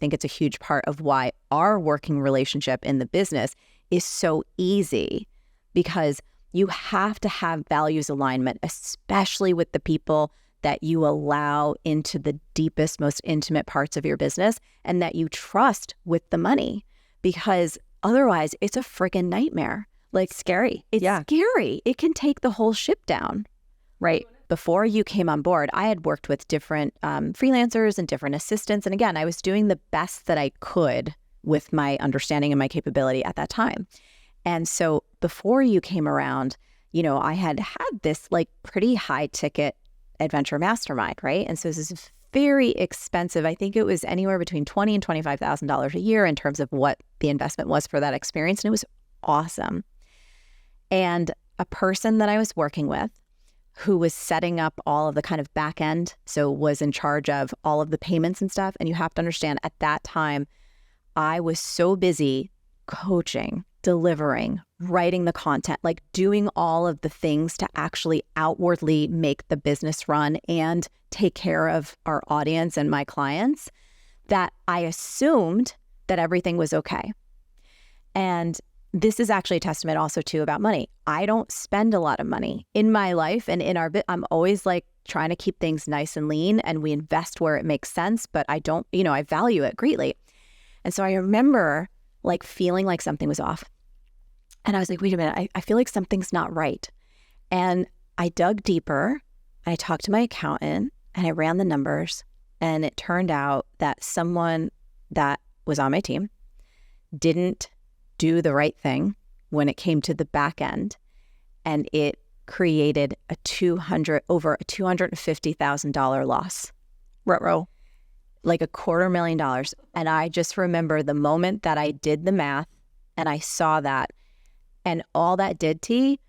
think it's a huge part of why our working relationship in the business is so easy, because you have to have values alignment, especially with the people that you allow into the deepest, most intimate parts of your business and that you trust with the money, because otherwise it's a friggin' nightmare. Like, scary. It's scary. It can take the whole ship down, right? Before you came on board, I had worked with different freelancers and different assistants. And again, I was doing the best that I could with my understanding and my capability at that time. And so before you came around, I had this like pretty high ticket adventure mastermind, right? And so this is very expensive. I think it was anywhere between $20,000 and $25,000 a year in terms of what the investment was for that experience. And it was awesome. And a person that I was working with who was setting up all of the kind of back end, so was in charge of all of the payments and stuff. And you have to understand, at that time, I was so busy coaching, delivering, writing the content, like doing all of the things to actually outwardly make the business run and take care of our audience and my clients, that I assumed that everything was okay. And this is actually a testament also too about money. I don't spend a lot of money in my life, and in our bit, I'm always like trying to keep things nice and lean, and we invest where it makes sense, but I don't, I value it greatly. And so I remember like feeling like something was off. And I was like, wait a minute, I feel like something's not right. And I dug deeper, and I talked to my accountant, and I ran the numbers, and it turned out that someone that was on my team didn't do the right thing when it came to the back end, and it created over a $250,000 loss. Ruh-roh. Like $250,000. And I just remember the moment that I did the math and I saw that, and all that did, T,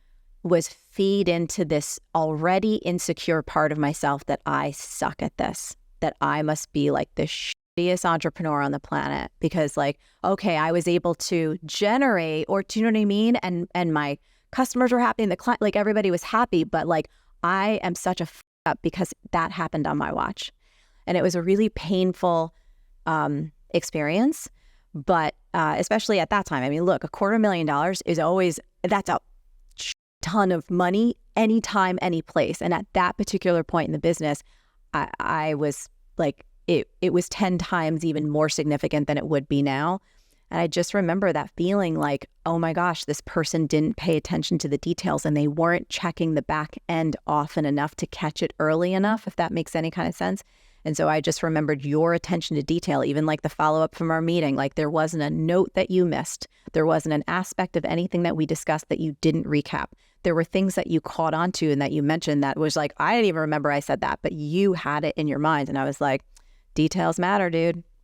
was feed into this already insecure part of myself that I suck at this, that I must be like the shittiest entrepreneur on the planet, because like, okay, I was able to generate, or do you know what I mean? And my customers were happy and the client, like everybody was happy, but like I am such a up because that happened on my watch. And it was a really painful experience, but especially at that time. I mean, look, $250,000 is always, that's a ton of money anytime, any place. And at that particular point in the business, I was like, it was 10 times even more significant than it would be now. And I just remember that feeling like, oh my gosh, this person didn't pay attention to the details, and they weren't checking the back end often enough to catch it early enough, if that makes any kind of sense. And so I just remembered your attention to detail, even like the follow-up from our meeting. Like, there wasn't a note that you missed. There wasn't an aspect of anything that we discussed that you didn't recap. There were things that you caught on to and that you mentioned that was like, I didn't even remember I said that, but you had it in your mind. And I was like, details matter, dude.